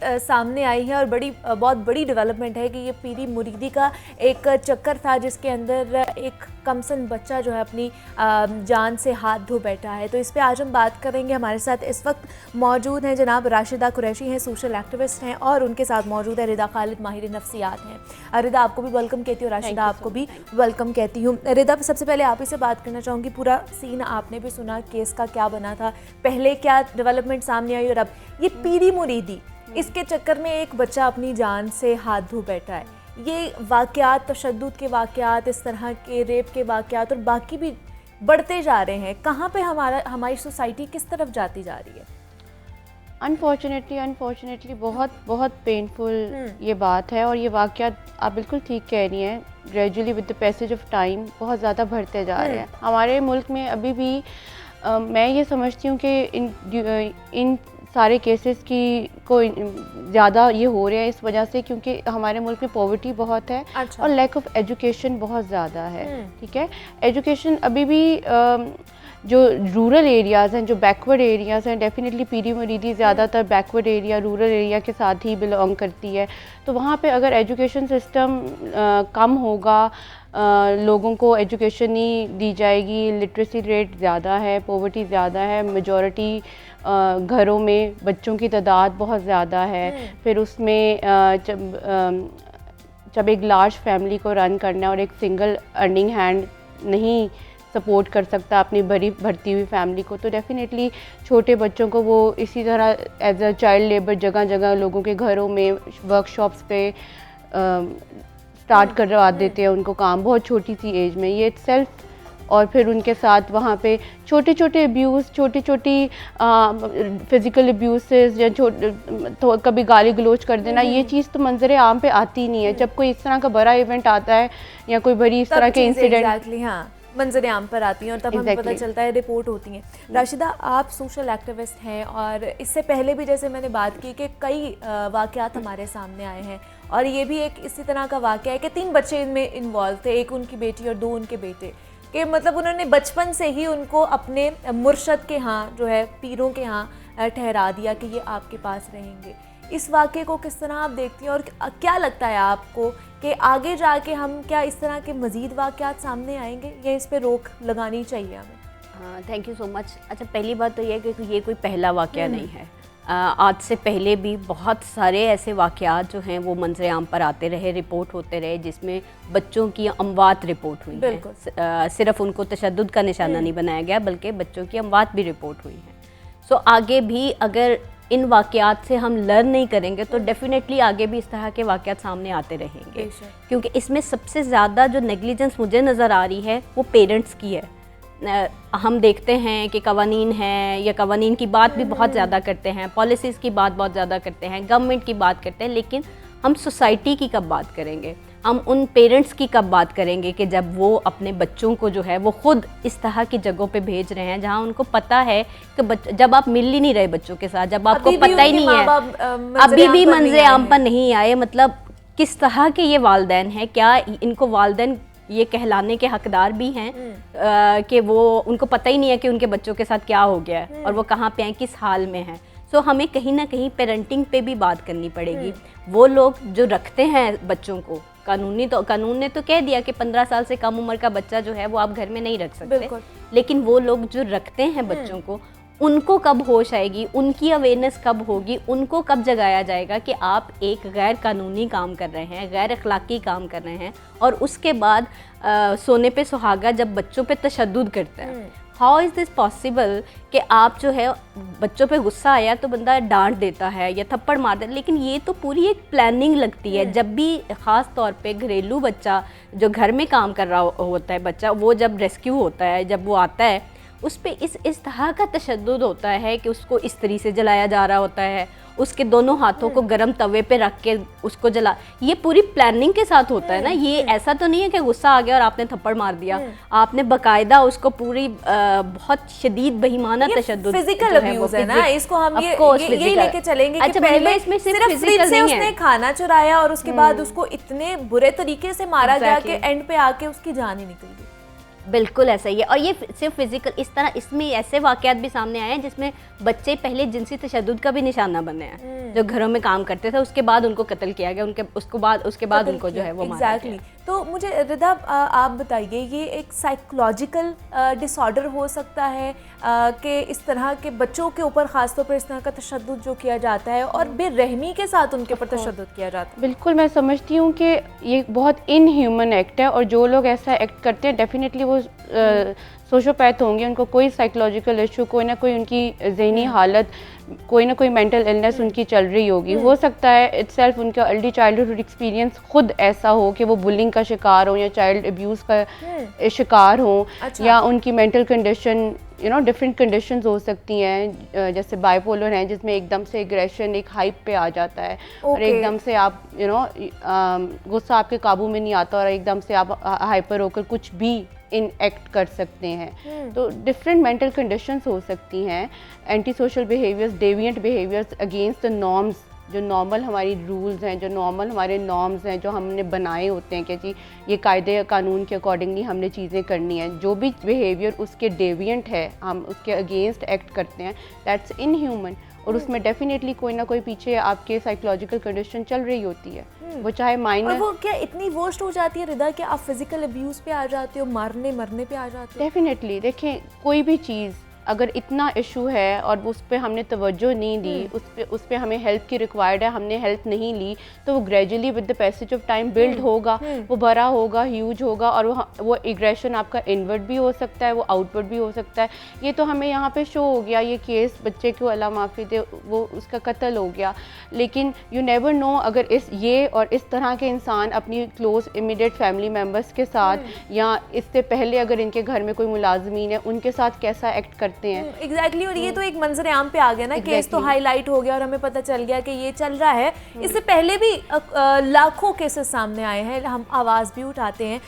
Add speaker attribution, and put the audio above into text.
Speaker 1: सामने आई है और बहुत बड़ी डेवलपमेंट है कि ये पीरी मुरीदी का एक चक्कर था जिसके अंदर एक कमसन बच्चा जो है अपनी जान से हाथ धो बैठा है। तो इस पे आज हम बात करेंगे। हमारे साथ इस वक्त मौजूद हैं जनाब राशिदा कुरैशी हैं, सोशल एक्टिविस्ट हैं, और उनके साथ मौजूद है रिदा खालिद, माहिर नफ्सियात हैं। रिदा आपको भी वेलकम कहती हूँ, राशिदा आपको भी वेलकम कहती हूँ। रिदा, सबसे पहले आप ही से बात करना चाहूँगी, पूरा सीन आपने भी सुना, केस का क्या बना था, पहले क्या डेवलपमेंट सामने आई और अब ये पीरी मुरीदी, इसके चक्कर में एक बच्चा अपनी जान से हाथ धो बैठा है। ये वाक़यात, तशद्दुद के वाक़यात, इस तरह के रेप के वाक़यात और बाकी भी बढ़ते जा रहे हैं। कहाँ पे हमारी सोसाइटी किस तरफ जाती जा रही है?
Speaker 2: अनफॉर्चुनेटली बहुत बहुत पेनफुल ये बात है। और ये वाक़यात आप बिल्कुल ठीक कह रही हैं, gradually with the passage of time बहुत ज़्यादा बढ़ते जा रहे हैं। हमारे मुल्क में अभी भी मैं ये समझती हूँ कि इन सारे केसेस को ज़्यादा ये हो रहे हैं इस वजह से क्योंकि हमारे मुल्क में पॉवर्टी बहुत है। और लैक ऑफ एजुकेशन बहुत ज़्यादा है। ठीक है, एजुकेशन अभी भी जो रूरल एरियाज़ हैं, जो बैकवर्ड एरियाज़ हैं, डेफिनेटली पीरी मुरीदी ज़्यादातर बैकवर्ड एरिया, रूरल एरिया के साथ ही बिलोंग करती है। तो वहाँ पे अगर एजुकेशन सिस्टम कम होगा, लोगों को एजुकेशन नहीं दी जाएगी, लिटरेसी रेट ज़्यादा है, पॉवर्टी ज़्यादा है, मेजॉरिटी घरों में बच्चों की तादाद बहुत ज़्यादा है। फिर उसमें जब एक लार्ज फैमिली को रन करना है और एक सिंगल अर्निंग हैंड नहीं सपोर्ट कर सकता अपनी बढ़ती हुई फैमिली को, तो डेफिनेटली छोटे बच्चों को वो इसी तरह एज अ चाइल्ड लेबर जगह जगह लोगों के घरों में, वर्कशॉप्स पे स्टार्ट करवा देते हैं उनको काम बहुत छोटी सी एज में। ये सेल्फ और फिर उनके साथ वहाँ पे छोटे छोटे अब्यूज़, छोटी फिज़िकल अब्यूसेस या तो कभी गाली गलोच कर देना, ये चीज़ तो मंजर आम पे आती नहीं है। जब कोई इस तरह का बड़ा इवेंट आता है या कोई बड़ी इस तरह के इंसिडेंट
Speaker 1: मंजर आम पर आती हैं और तब हमें पता चलता है, रिपोर्ट होती हैं। राशिदा, आप सोशल एक्टिविस्ट हैं और इससे पहले भी जैसे मैंने बात की कि कई वाक़यात हमारे सामने आए हैं और ये भी एक इसी तरह का वाक़या है कि 3 बच्चे इनमें इन्वॉल्व थे, एक उनकी बेटी और 2 उनके बेटे, कि मतलब उन्होंने बचपन से ही उनको अपने मुर्शद के यहाँ जो है, पीरों के यहाँ ठहरा दिया कि ये आपके पास रहेंगे। इस वाक़े को किस तरह आप देखती हैं और क्या लगता है आपको कि आगे जाके हम क्या इस तरह के मज़ीद वाक़यात सामने आएंगे या इस पे रोक लगानी चाहिए हमें?
Speaker 3: हाँ, थैंक यू सो मच। अच्छा, पहली बात तो ये है कि ये कोई पहला वाक़या नहीं है। आज से पहले भी बहुत सारे ऐसे वाक़यात जो हैं वो मंजर आम पर आते रहे, रिपोर्ट होते रहे, जिसमें बच्चों की अमवात रिपोर्ट हुई है। सिर्फ उनको तशद्दुद का निशाना नहीं बनाया गया बल्कि बच्चों की अमवात भी रिपोर्ट हुई है। सो आगे भी अगर इन वाक़यात से हम लर्न नहीं करेंगे तो डेफिनेटली आगे भी इस तरह के वाक़यात सामने आते रहेंगे, क्योंकि इसमें सबसे ज़्यादा जो नेग्लिजेंस मुझे नज़र आ रही है वो पेरेंट्स की है। हम देखते हैं कि कवानीन हैं या कवानीन की बात भी बहुत ज़्यादा करते हैं, पॉलिसीज़ की बात बहुत ज़्यादा करते हैं, गवर्नमेंट की बात करते हैं, लेकिन हम सोसाइटी की कब बात करेंगे, हम उन पेरेंट्स की कब बात करेंगे कि जब वो अपने बच्चों को जो है वो ख़ुद इस तरह की जगहों पे भेज रहे हैं जहाँ उनको पता है कि जब आप मिल ही नहीं रहे बच्चों के साथ, जब आपको पता ही नहीं है, अभी भी मंज़र आम पर नहीं आए, मतलब किस तरह के ये वालिदैन हैं, क्या इनको वालिदैन ये कहलाने के हकदार भी हैं कि वो उनको पता ही नहीं है कि उनके बच्चों के साथ क्या हो गया है और वो कहाँ पे हैं, किस हाल में हैं। सो हमें कहीं ना कहीं पेरेंटिंग पे भी बात करनी पड़ेगी। वो लोग जो रखते हैं बच्चों को, कानून ने तो कह दिया कि 15 साल से कम उम्र का बच्चा जो है वो आप घर में नहीं रख सकते, लेकिन वो लोग जो रखते हैं बच्चों को, उनको कब होश आएगी, उनकी अवेयरनेस कब होगी, उनको कब जगाया जाएगा कि आप एक गैर कानूनी काम कर रहे हैं, गैर अखलाकी काम कर रहे हैं, और उसके बाद सोने पे सुहागा जब बच्चों पे तशद्दुद करते हैं। हाउ इज़ दिस पॉसिबल कि आप जो है बच्चों पे गुस्सा आया तो बंदा डांट देता है या थप्पड़ मार देता है, लेकिन ये तो पूरी एक प्लानिंग लगती है। जब भी ख़ास तौर पे घरेलू बच्चा जो घर में काम कर रहा होता है बच्चा, वो जब रेस्क्यू होता है, जब वो आता है, उस पे इस तरह का तशद्दुद होता है कि उसको इस तरीके से जलाया जा रहा होता है, उसके दोनों हाथों को गर्म तवे पे रख के उसको जला, ये पूरी प्लानिंग के साथ होता है ना। ये ऐसा तो नहीं है कि गुस्सा आ गया और आपने थप्पड़ मार दिया, आपने बाकायदा उसको पूरी बहुत शदीद बेईमाना तशद्दुद,
Speaker 1: फिजिकल अब्यूज है ना, इसको हम ये लेके चलेंगे। अच्छा, पहले इसमें सिर्फ फ्रिज से उसने खाना चुराया और उसके बाद उसको इतने बुरे तरीके से मारा गया कि एंड पे आके उसकी जान ही निकल गई।
Speaker 3: बिल्कुल ऐसा ही है। और ये सिर्फ फिजिकल, इस तरह इसमें ऐसे वाकयात भी सामने आए हैं जिसमें बच्चे पहले जिनसी तशद्दुद का भी निशाना बने हैं। जो घरों में काम करते थे उसके बाद उनको कत्ल किया गया, उसके बाद उनको जो है वो मारा गया।
Speaker 1: तो मुझे रिदा आप बताइए, ये एक साइकोलॉजिकल डिसऑर्डर हो सकता है कि इस तरह के बच्चों के ऊपर ख़ासतौर पर इस तरह का तशद्दुद जो किया जाता है और बेरहमी के साथ उनके ऊपर तशद्दुद किया जाता है?
Speaker 2: बिल्कुल, मैं समझती हूँ कि ये बहुत इनह्यूमन एक्ट है और जो लोग ऐसा एक्ट करते हैं डेफिनेटली वो सोशोपैथ होंगे, उनको कोई साइकोलॉजिकल इशू, कोई ना कोई उनकी जहनी हालत, कोई ना कोई मेंटल इलनेस उनकी चल रही होगी। हो सकता है इटसेल्फ उनका अर्ली चाइल्डहुड एक्सपीरियंस खुद ऐसा हो कि वो बुलिंग का शिकार हो या चाइल्ड अब्यूज़ का शिकार हो। अच्छा। या उनकी मेंटल कंडीशन डिफरेंट कंडीशंस हो सकती हैं, जैसे बाइपोलर हैं जिसमें एकदम से एग्रेशन एक हाइप पे आ जाता है और एकदम से आप गुस्सा आपके काबू में नहीं आता और एकदम से आप हाइपर होकर कुछ भी इन एक्ट कर सकते हैं। तो डिफरेंट मेंटल कंडीशंस हो सकती हैं। Anti social behaviours, deviant behaviours against the norms, जो नॉर्मल हमारी रूल्स हैं, जो नॉर्मल हमारे नॉर्म्स हैं जो हमने बनाए होते हैं कि जी ये कायदे कानून के अकॉर्डिंगली हमने चीज़ें करनी हैं, जो भी बिहेवियर उसके डेविएंट है हम उसके अगेंस्ट एक्ट करते हैं, दैट्स इनह्यूमन। और उसमें डेफिनेटली कोई ना कोई पीछे आपके साइकोलॉजिकल कंडीशन चल रही होती है, वो चाहे माइनर।
Speaker 1: और वो क्या इतनी वर्स्ट हो जाती है रिदा कि आप फिजिकल अब्यूज़ पे आ जाते हो, मरने पे आ जाते हो?
Speaker 2: डेफिनेटली देखें, कोई भी चीज़ अगर इतना इशू है और उस पर हमने तवज्जो नहीं दी, उस पे हमें हेल्प की रिक्वायर्ड है, हमने हेल्प नहीं ली, तो वो gradually with the passage of time build होगा, वो बड़ा होगा, ह्यूज होगा और वो एग्रेशन आपका इनवर्ड भी हो सकता है, वो आउटवर्ड भी हो सकता है। ये तो हमें यहाँ पे शो हो गया, ये केस बच्चे को अल्लाह माफ़ी दे वो उसका कत्ल हो गया, लेकिन यू नेवर नो अगर इस तरह के इंसान अपनी क्लोज इमीडिएट फैमिली मेम्बर्स के साथ या इससे पहले अगर इनके घर में कोई मुलाजमीन है उनके साथ कैसा एक्ट करते हैं।
Speaker 1: एग्जैक्टली। और ये तो एक मंजर आम पे आ गया ना, केस तो हाईलाइट हो गया और हमें पता चल गया कि ये चल रहा है। इससे पहले भी लाखों केसेस सामने आए हैं, हम आवाज़ भी उठाते हैं